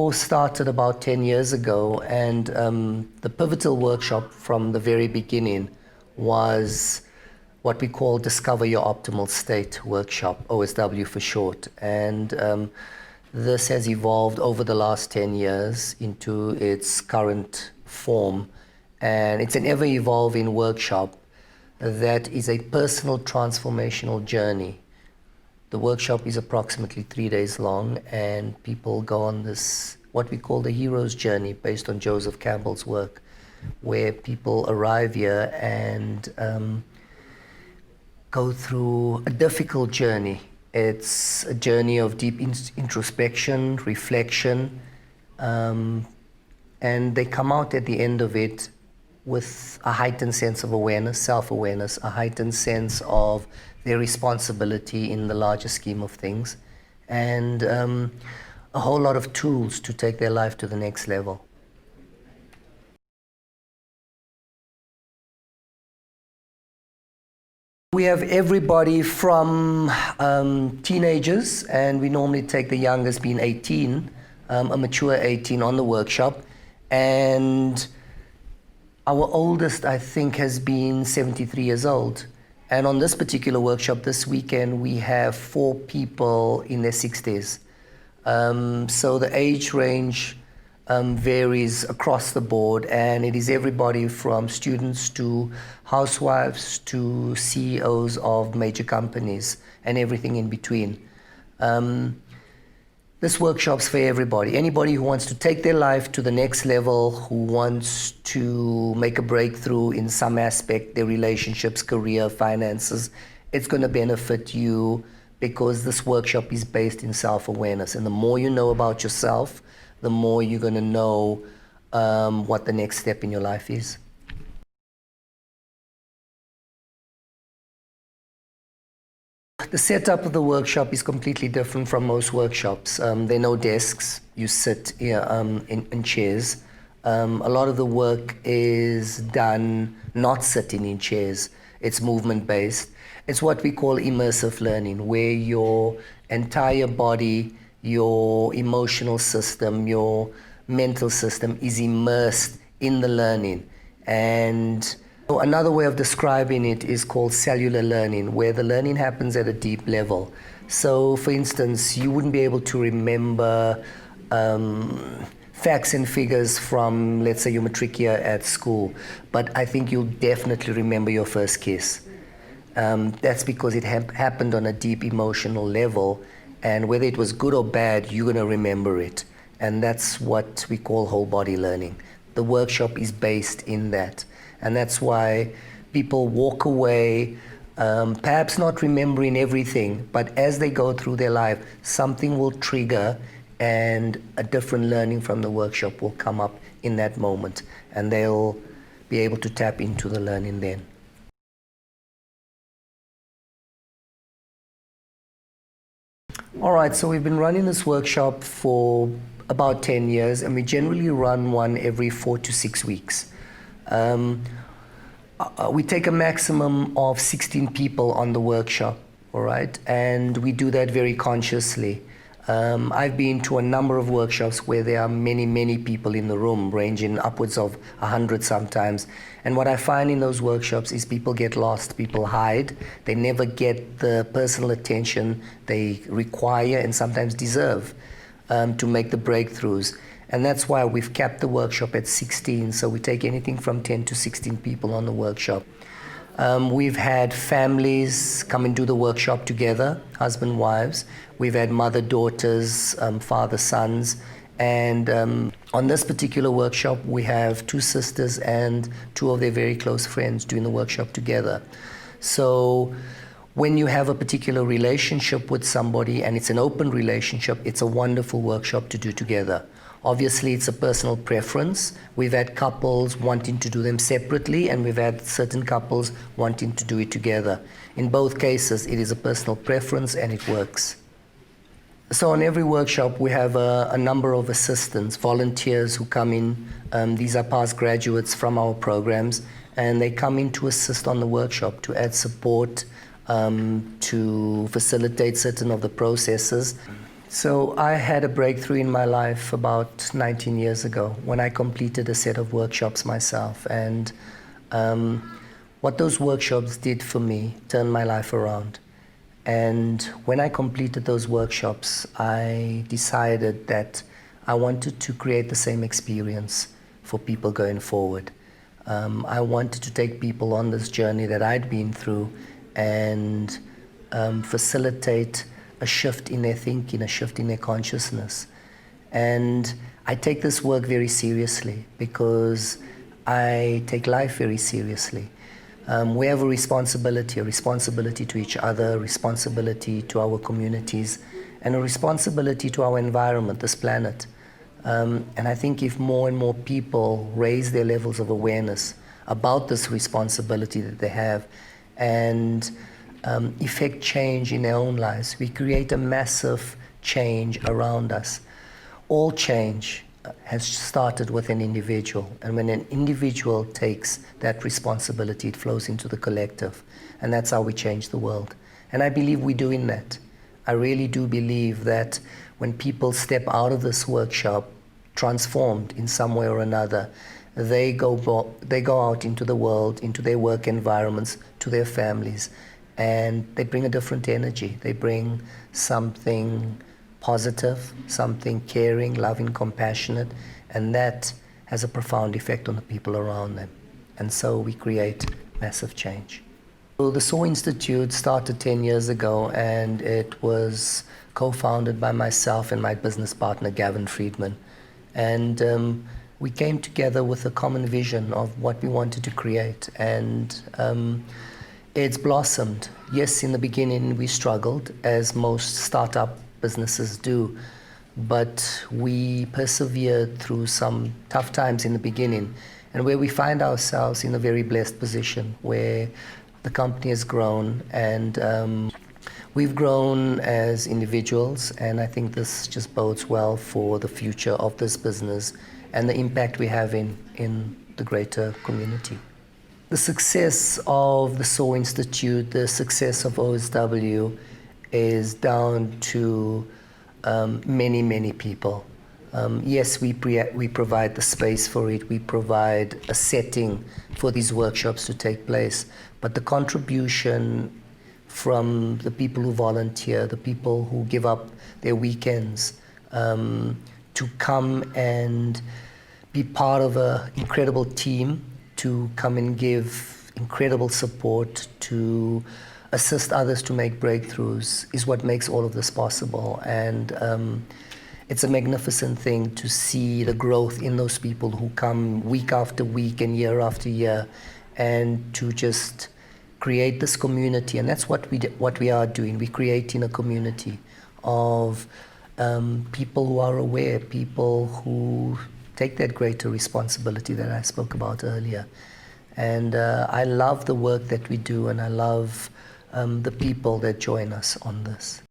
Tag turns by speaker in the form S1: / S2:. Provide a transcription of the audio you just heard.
S1: all started about 10 years ago, and the pivotal workshop from the very beginning was what we call Discover Your Optimal State workshop, OSW for short. And this has evolved over the last 10 years into its current form. And it's an ever-evolving workshop that is a personal transformational journey. The workshop is approximately 3 days long, and people go on this, what we call the hero's journey, based on Joseph Campbell's work, where people arrive here and go through a difficult journey. It's a journey of deep introspection, reflection, and they come out at the end of it with a heightened sense of awareness, self-awareness, a heightened sense of their responsibility in the larger scheme of things, and a whole lot of tools to take their life to the next level. We have everybody from teenagers, and we normally take the youngest being 18, a mature 18 on the workshop, and our oldest, I think, has been 73 years old. And on this particular workshop this weekend, we have 4 people in their 60s. So the age range varies across the board, and it is everybody from students to housewives to CEOs of major companies and everything in between. This workshop's for everybody. Anybody who wants to take their life to the next level, who wants to make a breakthrough in some aspect, their relationships, career, finances, it's going to benefit you, because this workshop is based in self-awareness. And the more you know about yourself, the more you're going to know what the next step in your life is. The setup of the workshop is completely different from most workshops. There are no desks. You sit here in chairs. A lot of the work is done not sitting in chairs. It's movement-based. It's what we call immersive learning, where your entire body, your emotional system, your mental system is immersed in the learning. And another way of describing it is called cellular learning, where the learning happens at a deep level. So, for instance, you wouldn't be able to remember facts and figures from, let's say, your matric year at school, but I think you'll definitely remember your first kiss. That's because it happened on a deep emotional level, and whether it was good or bad, you're going to remember it. And that's what we call whole body learning. The workshop is based in that. And that's why people walk away, perhaps not remembering everything, but as they go through their life, something will trigger and a different learning from the workshop will come up in that moment, and they'll be able to tap into the learning then. All right, so we've been running this workshop for about 10 years, and we generally run one every 4 to 6 weeks. We take a maximum of 16 people on the workshop, all right? And we do that very consciously. I've been to a number of workshops where there are many, many people in the room, ranging upwards of 100 sometimes. And what I find in those workshops is people get lost, people hide. They never get the personal attention they require and sometimes deserve to make the breakthroughs. And that's why we've capped the workshop at 16. So we take anything from 10 to 16 people on the workshop. We've had families come and do the workshop together, husband, wives. We've had mother, daughters, father, sons. And on this particular workshop, we have 2 sisters and 2 of their very close friends doing the workshop together. So when you have a particular relationship with somebody and it's an open relationship, it's a wonderful workshop to do together. Obviously, it's a personal preference. We've had couples wanting to do them separately, and we've had certain couples wanting to do it together. In both cases, it is a personal preference and it works. So on every workshop, we have a number of assistants, volunteers who come in. These are past graduates from our programs, and they come in to assist on the workshop, to add support, to facilitate certain of the processes. So I had a breakthrough in my life about 19 years ago when I completed a set of workshops myself. And what those workshops did for me turned my life around. And when I completed those workshops, I decided that I wanted to create the same experience for people going forward. I wanted to take people on this journey that I'd been through and facilitate a shift in their thinking, a shift in their consciousness. And I take this work very seriously because I take life very seriously. We have a responsibility to each other, a responsibility to our communities, and a responsibility to our environment, this planet. And I think if more and more people raise their levels of awareness about this responsibility that they have and effect change in their own lives, we create a massive change around us. All change has started with an individual, and when an individual takes that responsibility, it flows into the collective, and that's how we change the world. And I believe we're doing that. I really do believe that when people step out of this workshop transformed in some way or another, they go out into the world, into their work environments, to their families, and they bring a different energy. They bring something positive, something caring, loving, compassionate, and that has a profound effect on the people around them. And so we create massive change. So the SOAR Institute started 10 years ago, and it was co-founded by myself and my business partner, Gavin Friedman. And we came together with a common vision of what we wanted to create. And it's blossomed. Yes, in the beginning we struggled, as most startup businesses do, but we persevered through some tough times in the beginning, and where we find ourselves in a very blessed position where the company has grown, and we've grown as individuals, and I think this just bodes well for the future of this business and the impact we have in the greater community. The success of the SOAR Institute, the success of OSW, is down to many, many people. Yes, we provide the space for it. We provide a setting for these workshops to take place. But the contribution from the people who volunteer, the people who give up their weekends to come and be part of an incredible team, to come and give incredible support, to assist others to make breakthroughs, is what makes all of this possible. And it's a magnificent thing to see the growth in those people who come week after week and year after year, and to just create this community. And that's what we are doing. We're creating a community of people who are aware, people who take that greater responsibility that I spoke about earlier. And I love the work that we do, and I love the people that join us on this.